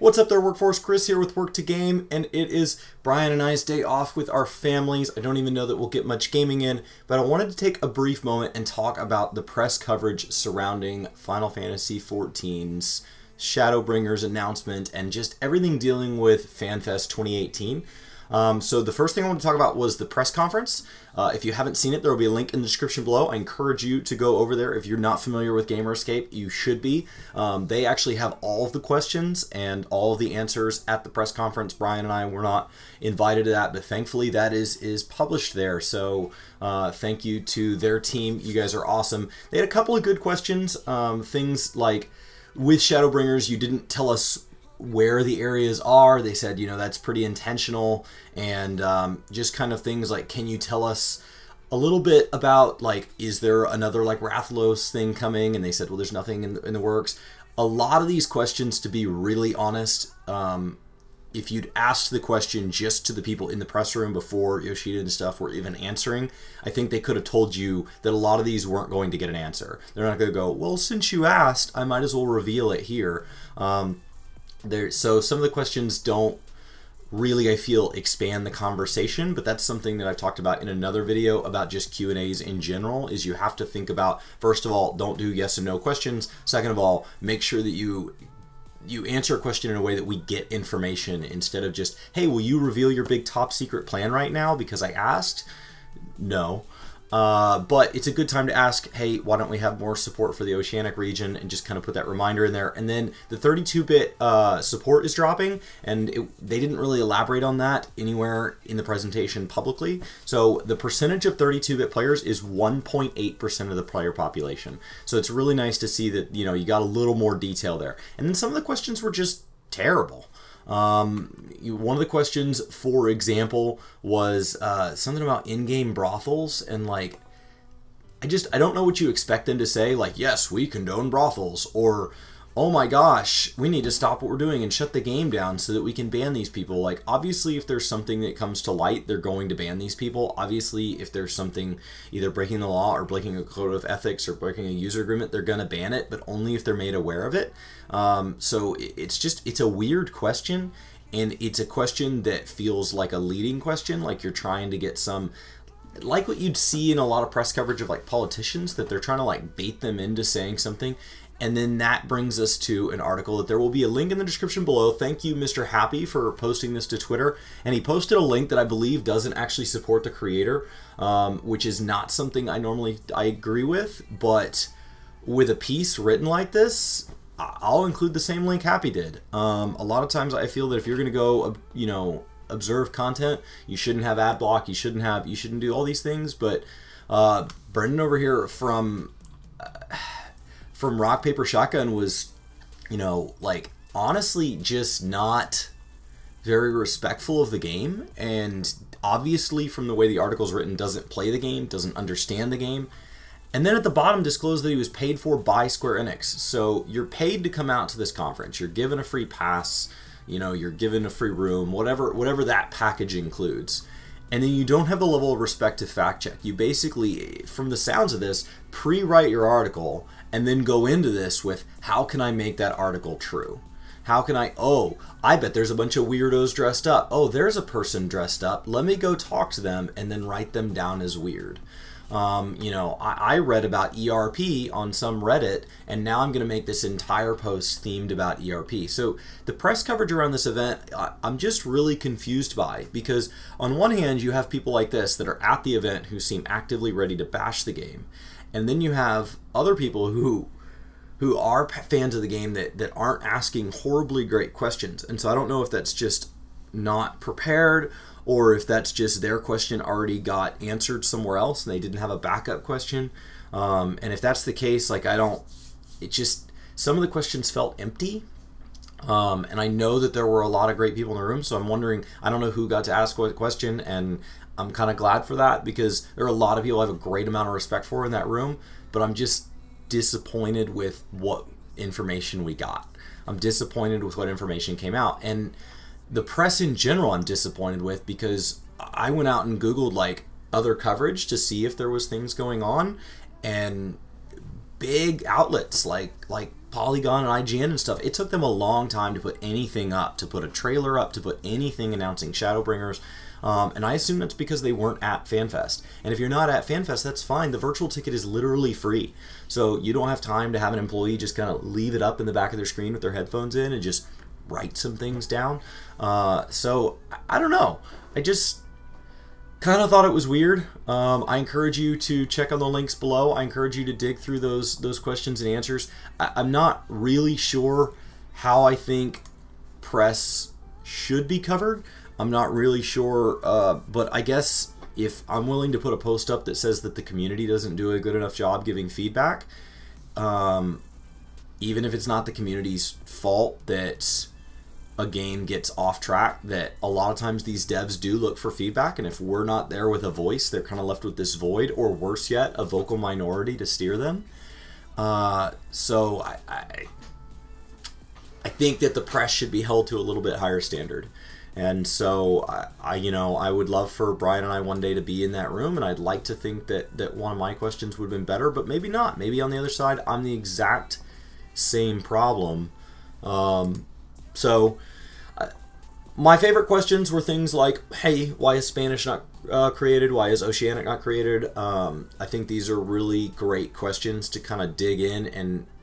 What's up there, workforce? Chris here with Work To Game, and it is Brian and I's day off with our families. I don't even know that we'll get much gaming in, but I wanted to take a brief moment and talk about the press coverage surrounding Final Fantasy XIV's Shadowbringers announcement and just everything dealing with Fanfest 2018. So the first thing I want to talk about was the press conference. If you haven't seen it, there will be a link in the description below. I encourage you to go over there. If you're not familiar with Gamerscape, you should be. They actually have all of the questions and all of the answers at the press conference. Brian and I were not invited to that, but thankfully that is published there. So thank you to their team. You guys are awesome. They had a couple of good questions. Things like, with Shadowbringers, you didn't tell us where the areas are. They said, you know, that's pretty intentional, and just kind of things like, can you tell us a little bit about, like, is there another like Rathalos thing coming? And they said, well, there's nothing in the works. A lot of these questions, to be really honest, if you'd asked the question just to the people in the press room before Yoshida and stuff were even answering, I think they could have told you that a lot of these weren't going to get an answer. They're not going to go, well, since you asked, I might as well reveal it here. So some of the questions don't really, I feel, expand the conversation, but that's something that I've talked about in another video about just Q&As in general, is you have to think about, first of all, don't do yes and no questions. Second of all, make sure that you answer a question in a way that we get information, instead of just, hey, will you reveal your big top secret plan right now because I asked? No. But it's a good time to ask, hey, why don't we have more support for the Oceanic region, and just kind of put that reminder in there. And then the 32-bit support is dropping, and they didn't really elaborate on that anywhere in the presentation publicly. So the percentage of 32-bit players is 1.8% of the player population. So it's really nice to see that, you know, you got a little more detail there. And then some of the questions were just terrible. One of the questions, for example, was something about in-game brothels, and like, I don't know what you expect them to say, like, yes, we condone brothels, or, oh my gosh, we need to stop what we're doing and shut the game down so that we can ban these people. Like, obviously, if there's something that comes to light, they're going to ban these people. Obviously, if there's something either breaking the law or breaking a code of ethics or breaking a user agreement, they're going to ban it, but only if they're made aware of it. So it's a weird question, and it's a question that feels like a leading question, like you're trying to get some, like what you'd see in a lot of press coverage of like politicians, that they're trying to like bait them into saying something. And then that brings us to an article that there will be a link in the description below. Thank you, Mr. Happy, for posting this to Twitter. And he posted a link that I believe doesn't actually support the creator, which is not something I agree with. But with a piece written like this, I'll include the same link Happy did. A lot of times I feel that if you're going to go, you know, observe content, you shouldn't have ad block. You shouldn't do all these things. But Brendan over here from Rock Paper Shotgun was, you know, like, honestly just not very respectful of the game, and obviously from the way the article's written doesn't play the game, doesn't understand the game. And then at the bottom disclosed that he was paid for by Square Enix. So you're paid to come out to this conference, you're given a free pass, you know, you're given a free room, whatever that package includes. And then you don't have the level of respect to fact check. You basically, from the sounds of this, pre-write your article and then go into this with, how can I make that article true? How can oh, I bet there's a bunch of weirdos dressed up. Oh, there's a person dressed up. Let me go talk to them and then write them down as weird. You know, I read about ERP on some Reddit, and now I'm going to make this entire post themed about ERP. So the press coverage around this event, I'm just really confused by, because on one hand, you have people like this that are at the event who seem actively ready to bash the game. And then you have other people who are fans of the game that aren't asking horribly great questions. And so I don't know if that's just not prepared, or if that's just their question already got answered somewhere else and they didn't have a backup question. And if that's the case, like, some of the questions felt empty. And I know that there were a lot of great people in the room, so I'm wondering, I don't know who got to ask what question, and I'm kind of glad for that, because there are a lot of people I have a great amount of respect for in that room, but I'm just disappointed with what information we got. I'm disappointed with what information came out. And the press in general I'm disappointed with, because I went out and Googled like other coverage to see if there was things going on, and big outlets like Polygon and IGN and stuff, it took them a long time to put anything up, to put a trailer up, to put anything announcing Shadowbringers. And I assume that's because they weren't at FanFest. And if you're not at FanFest, that's fine. The virtual ticket is literally free. So you don't have time to have an employee just kind of leave it up in the back of their screen with their headphones in and just write some things down. So I don't know. I just kind of thought it was weird. I encourage you to check on the links below. I encourage you to dig through those questions and answers. I'm not really sure how I think press should be covered. I'm not really sure, but I guess if I'm willing to put a post up that says that the community doesn't do a good enough job giving feedback, even if it's not the community's fault that a game gets off track, that a lot of times these devs do look for feedback, and if we're not there with a voice, they're kind of left with this void, or worse yet, a vocal minority to steer them. So I think that the press should be held to a little bit higher standard. And so I would love for Brian and I one day to be in that room, and I'd like to think that one of my questions would have been better, but maybe not. Maybe on the other side, I'm the exact same problem. My favorite questions were things like, hey, why is Spanish not created? Why is Oceanic not created? I think these are really great questions to kind of dig in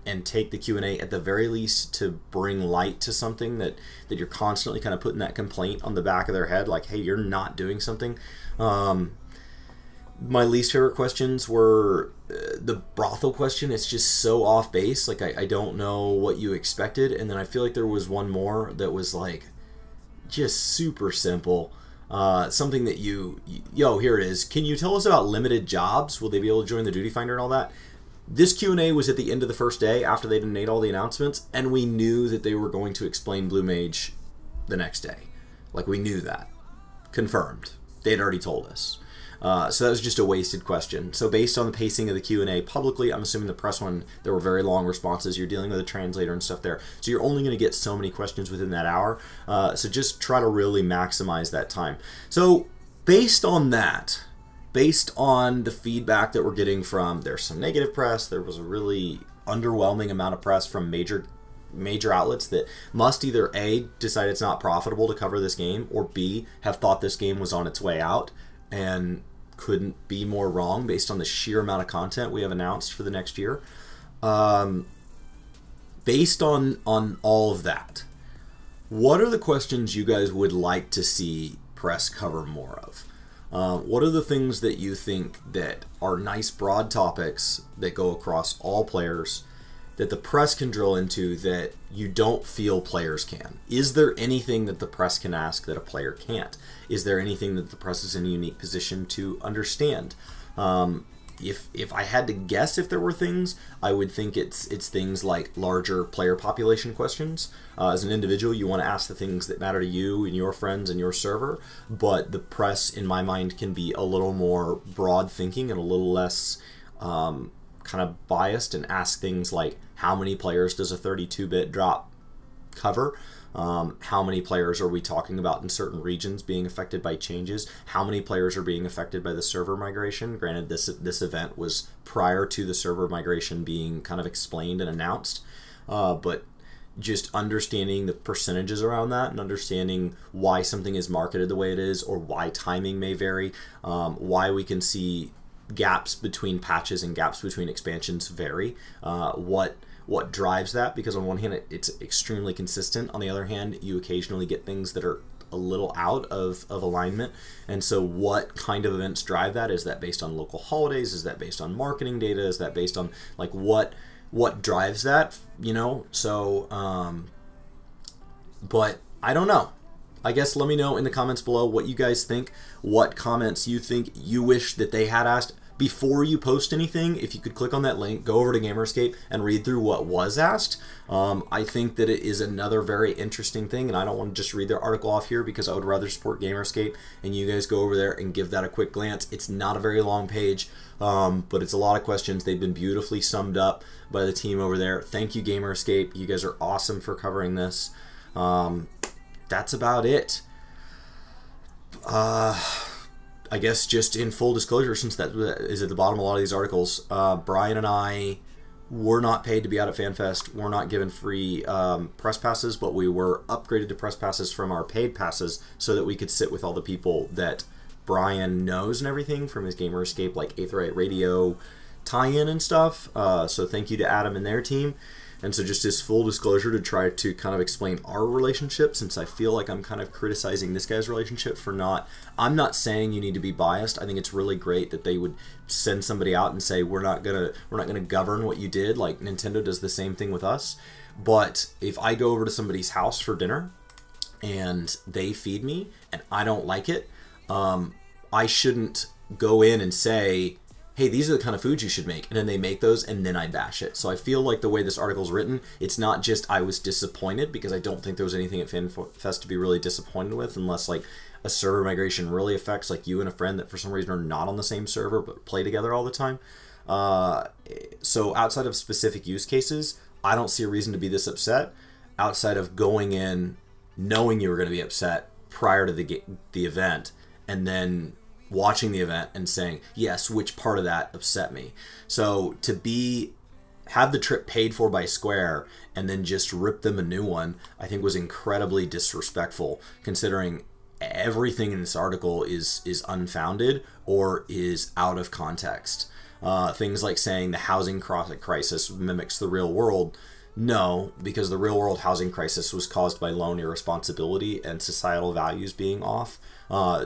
and take the Q&A at the very least to bring light to something that you're constantly kind of putting that complaint on the back of their head, like, hey, you're not doing something. My least favorite questions were the brothel question. It's just so off base. Like, I don't know what you expected. And then I feel like there was one more that was like just super simple. Something that yo, here it is. Can you tell us about limited jobs? Will they be able to join the Duty Finder and all that? This Q&A was at the end of the first day after they'd made all the announcements, and we knew that they were going to explain Blue Mage the next day. Like, we knew that. Confirmed. They'd already told us. So that was just a wasted question. So based on the pacing of the Q&A publicly, I'm assuming the press one, there were very long responses. You're dealing with a translator and stuff there. So you're only going to get so many questions within that hour. So just try to really maximize that time. So based on that, based on the feedback that we're getting from, there's some negative press, there was a really underwhelming amount of press from major outlets that must either A, decide it's not profitable to cover this game, or B, have thought this game was on its way out and couldn't be more wrong based on the sheer amount of content we have announced for the next year. Based on all of that, what are the questions you guys would like to see press cover more of? What are the things that you think that are nice broad topics that go across all players that the press can drill into that you don't feel players can? Is there anything that the press can ask that a player can't? Is there anything that the press is in a unique position to understand? If I had to guess if there were things, I would think it's things like larger player population questions. As an individual, you want to ask the things that matter to you and your friends and your server, but the press, in my mind, can be a little more broad thinking and a little less kind of biased and ask things like, how many players does a 32-bit drop cover? How many players are we talking about in certain regions being affected by changes? How many players are being affected by the server migration? Granted, this event was prior to the server migration being kind of explained and announced, but just understanding the percentages around that and understanding why something is marketed the way it is, or why timing may vary, why we can see gaps between patches and gaps between expansions vary, what drives that, because on one hand it's extremely consistent, on the other hand you occasionally get things that are a little out of alignment. And so what kind of events drive that? Is that based on local holidays? Is that based on marketing data? Is that based on like what drives that, you know? So but I don't know. I guess let me know in the comments below what you guys think, what comments you think you wish that they had asked. Before you post anything, if you could click on that link, go over to Gamerscape and read through what was asked. I think that it is another very interesting thing, and I don't want to just read their article off here because I would rather support Gamerscape and you guys go over there and give that a quick glance. It's not a very long page, but it's a lot of questions. They've been beautifully summed up by the team over there. Thank you, Gamerscape. You guys are awesome for covering this. That's about it. I guess just in full disclosure, since that is at the bottom of a lot of these articles, Brian and I we're not paid to be out at FanFest. We're not given free press passes, but we were upgraded to press passes from our paid passes so that we could sit with all the people that Brian knows and everything from his Gamer Escape, like Aether Radio tie-in and stuff. So thank you to Adam and their team. And so just as full disclosure to try to kind of explain our relationship, since I feel like I'm kind of criticizing this guy's relationship for not, I'm not saying you need to be biased. I think it's really great that they would send somebody out and say, we're not gonna govern what you did. Like Nintendo does the same thing with us. But if I go over to somebody's house for dinner and they feed me and I don't like it, I shouldn't go in and say, hey, these are the kind of foods you should make, and then they make those, and then I bash it. So I feel like the way this article's written, it's not just I was disappointed, because I don't think there was anything at FanFest to be really disappointed with, unless like a server migration really affects like you and a friend that for some reason are not on the same server but play together all the time. So outside of specific use cases, I don't see a reason to be this upset, outside of going in knowing you were going to be upset prior to the event, and then watching the event and saying, yes, which part of that upset me. So to have the trip paid for by Square and then just rip them a new one, I think was incredibly disrespectful, considering everything in this article is unfounded or is out of context. Things like saying the housing crisis mimics the real world. No, because the real world housing crisis was caused by loan irresponsibility and societal values being off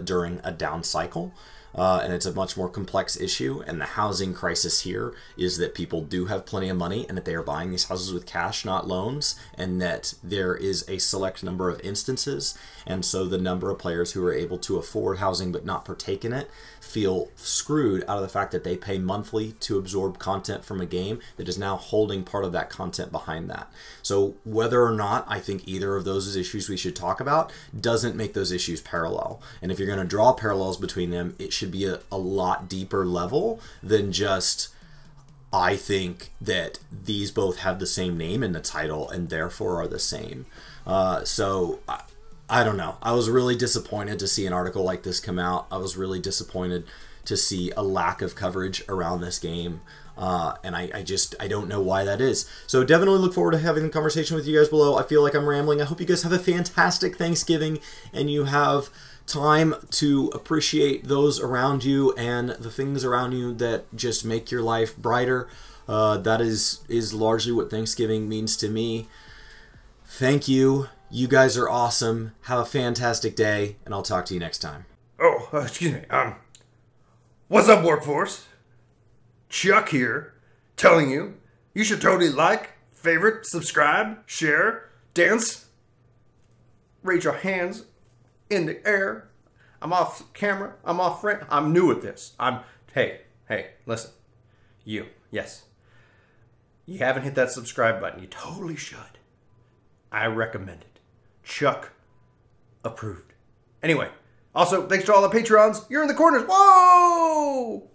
during a down cycle. And it's a much more complex issue, and the housing crisis here is that people do have plenty of money and that they are buying these houses with cash, not loans, and that there is a select number of instances, and so the number of players who are able to afford housing but not partake in it feel screwed out of the fact that they pay monthly to absorb content from a game that is now holding part of that content behind that. So whether or not I think either of those is issues we should talk about doesn't make those issues parallel. And if you're going to draw parallels between them, it should be a lot deeper level than just, I think that these both have the same name in the title and therefore are the same. So I don't know. I was really disappointed to see an article like this come out. I was really disappointed to see a lack of coverage around this game. And I don't know why that is. So definitely look forward to having a conversation with you guys below. I feel like I'm rambling. I hope you guys have a fantastic Thanksgiving and you have time to appreciate those around you and the things around you that just make your life brighter. That is largely what Thanksgiving means to me. Thank you. You guys are awesome. Have a fantastic day, and I'll talk to you next time. Oh, excuse me. What's up, workforce? Chuck here, telling you should totally like, favorite, subscribe, share, dance, raise your hands in the air. I'm off camera. I'm off frame. I'm new at this. Hey, listen. Yes. You haven't hit that subscribe button. You totally should. I recommend it. Chuck approved. Anyway, also, thanks to all the Patreons. You're in the corners. Whoa!